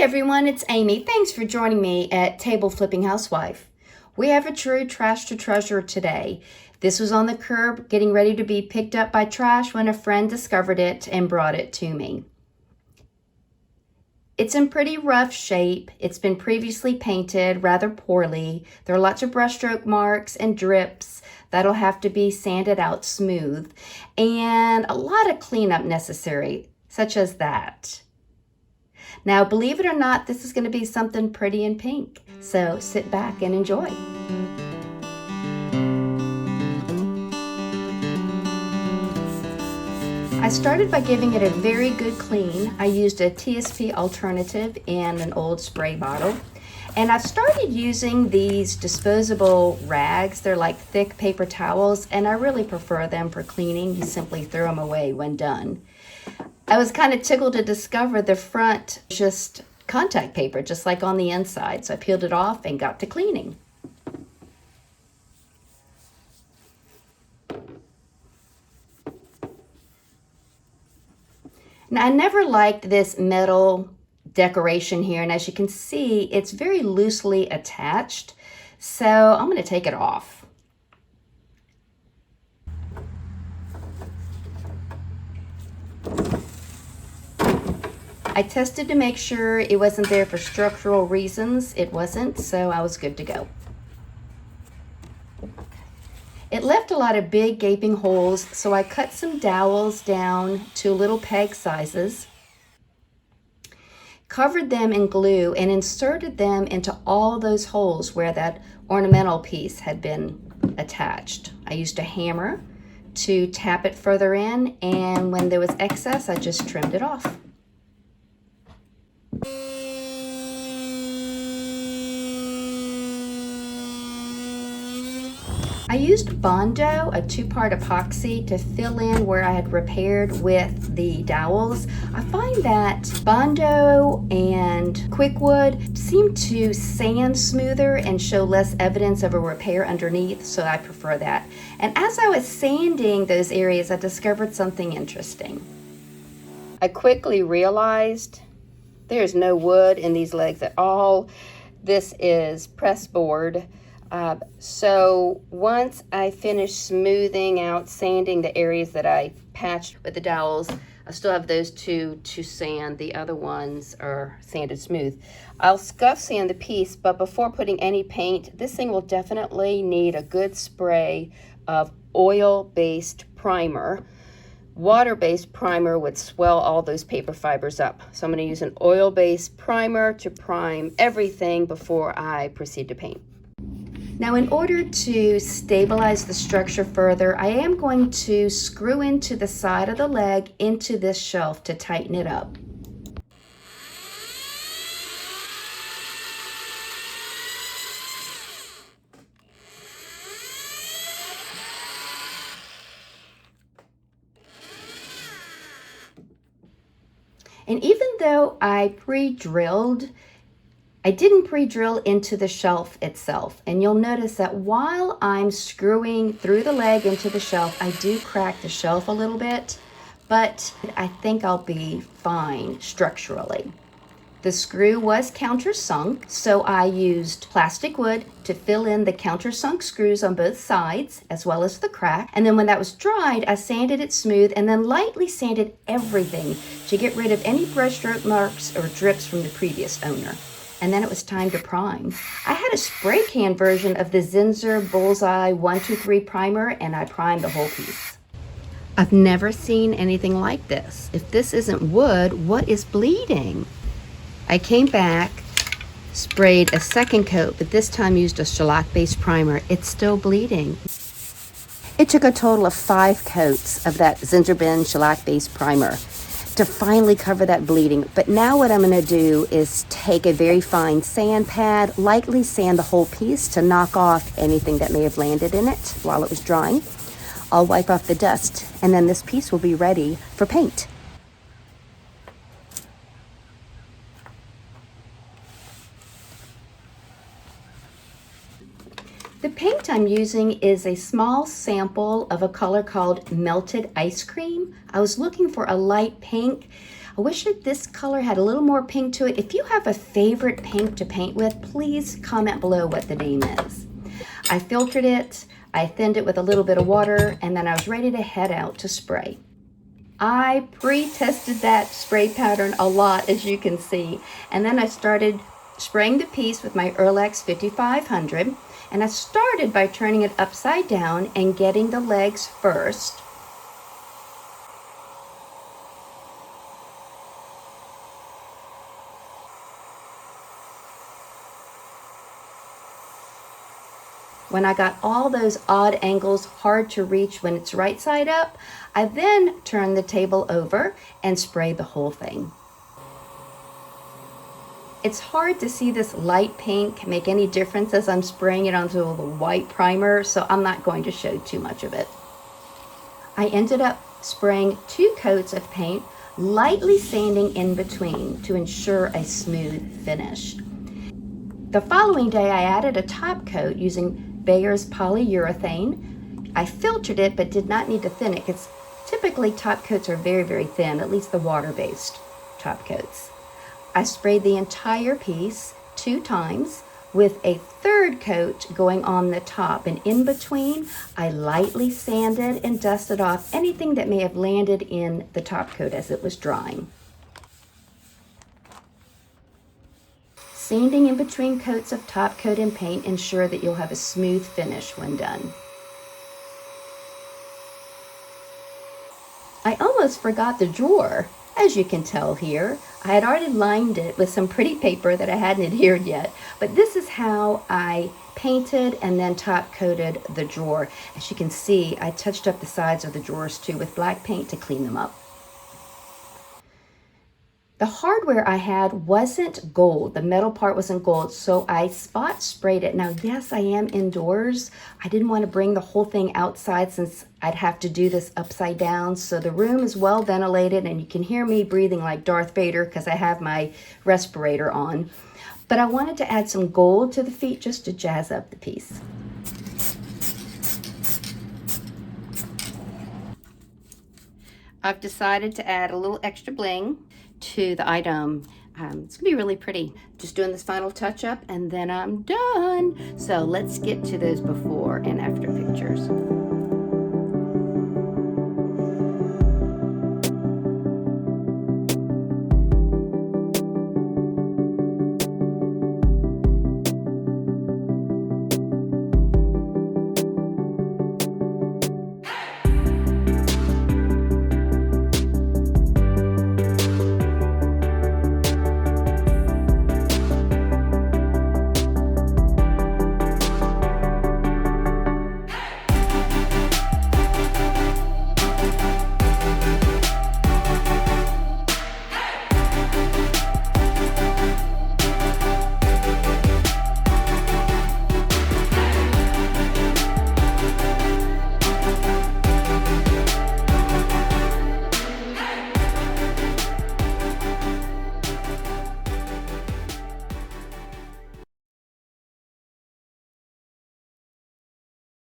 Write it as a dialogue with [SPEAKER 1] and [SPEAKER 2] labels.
[SPEAKER 1] everyone, it's Amy. Thanks for joining me at Table Flipping Housewife. We have a true trash to treasure today. This was on the curb getting ready to be picked up by trash when a friend discovered it and brought it to me. It's in pretty rough shape. It's been previously painted rather poorly. There are lots of brushstroke marks and drips that'll have to be sanded out smooth, and a lot of cleanup necessary, such as that. Now, believe it or not, this is going to be something pretty in pink, so sit back and enjoy. I started by giving it a very good clean. I used a TSP alternative in an old spray bottle. And I've started using these disposable rags. They're like thick paper towels, and I really prefer them for cleaning. You simply throw them away when done. I was kind of tickled to discover the front just contact paper, just like on the inside. So I peeled it off and got to cleaning. Now, I never liked this metal decoration here, and as you can see, it's very loosely attached. So I'm going to take it off. I tested to make sure it wasn't there for structural reasons. It wasn't, so I was good to go. It left a lot of big gaping holes, so I cut some dowels down to little peg sizes, covered them in glue, and inserted them into all those holes where that ornamental piece had been attached. I used a hammer to tap it further in, and when there was excess, I just trimmed it off. I used Bondo, a two-part epoxy, to fill in where I had repaired with the dowels. I find that Bondo and Quickwood seem to sand smoother and show less evidence of a repair underneath, so I prefer that. And as I was sanding those areas, I discovered something interesting. I quickly realized there's no wood in these legs at all. This is press board. So once I finished smoothing out, sanding the areas that I patched with the dowels, I still have those two to sand. The other ones are sanded smooth. I'll scuff sand the piece, but before putting any paint, this thing will definitely need a good spray of oil-based primer. Water-based primer would swell all those paper fibers up. So I'm going to use an oil-based primer to prime everything before I proceed to paint. Now, in order to stabilize the structure further, I am going to screw into the side of the leg into this shelf to tighten it up. And even though I pre-drilled, I didn't pre-drill into the shelf itself. And you'll notice that while I'm screwing through the leg into the shelf, I do crack the shelf a little bit, but I think I'll be fine structurally. The screw was countersunk, so I used plastic wood to fill in the countersunk screws on both sides, as well as the crack. And then when that was dried, I sanded it smooth and then lightly sanded everything to get rid of any brushstroke marks or drips from the previous owner. And then it was time to prime. I had a spray can version of the Zinsser Bullseye 123 primer, and I primed the whole piece. I've never seen anything like this. If this isn't wood, what is bleeding? I came back, sprayed a second coat, but this time used a shellac-based primer. It's still bleeding. It took a total of 5 coats of that Zinsser Ben shellac-based primer to finally cover that bleeding. But now what I'm going to do is take a very fine sand pad, lightly sand the whole piece to knock off anything that may have landed in it while it was drying. I'll wipe off the dust, and then this piece will be ready for paint. The paint I'm using is a small sample of a color called Melted Ice Cream. I was looking for a light pink. I wish that this color had a little more pink to it. If you have a favorite pink to paint with, please comment below what the name is. I filtered it, I thinned it with a little bit of water, and then I was ready to head out to spray. I pre-tested that spray pattern a lot, as you can see, and then I started spraying the piece with my Erlex 5500, and I started by turning it upside down and getting the legs first. When I got all those odd angles hard to reach when it's right side up, I then turn the table over and spray the whole thing. It's hard to see this light pink make any difference as I'm spraying it onto the white primer, so I'm not going to show too much of it. I ended up spraying 2 coats of paint, lightly sanding in between to ensure a smooth finish. The following day I added a top coat using Bayer's polyurethane. I filtered it but did not need to thin it because typically top coats are very, very thin, at least the water-based top coats. I sprayed the entire piece 2 times with a 3rd coat going on the top, and in between I lightly sanded and dusted off anything that may have landed in the top coat as it was drying. Sanding in between coats of top coat and paint ensure that you'll have a smooth finish when done. I almost forgot the drawer. As you can tell here, I had already lined it with some pretty paper that I hadn't adhered yet, but this is how I painted and then top coated the drawer. As you can see, I touched up the sides of the drawers too with black paint to clean them up. The hardware I had wasn't gold. The metal part wasn't gold, so I spot sprayed it. Now, yes, I am indoors. I didn't want to bring the whole thing outside since I'd have to do this upside down. So the room is well ventilated, and you can hear me breathing like Darth Vader because I have my respirator on. But I wanted to add some gold to the feet just to jazz up the piece. I've decided to add a little extra bling to the item. It's gonna be really pretty. Just doing this final touch up and then I'm done. So let's get to those before and after pictures.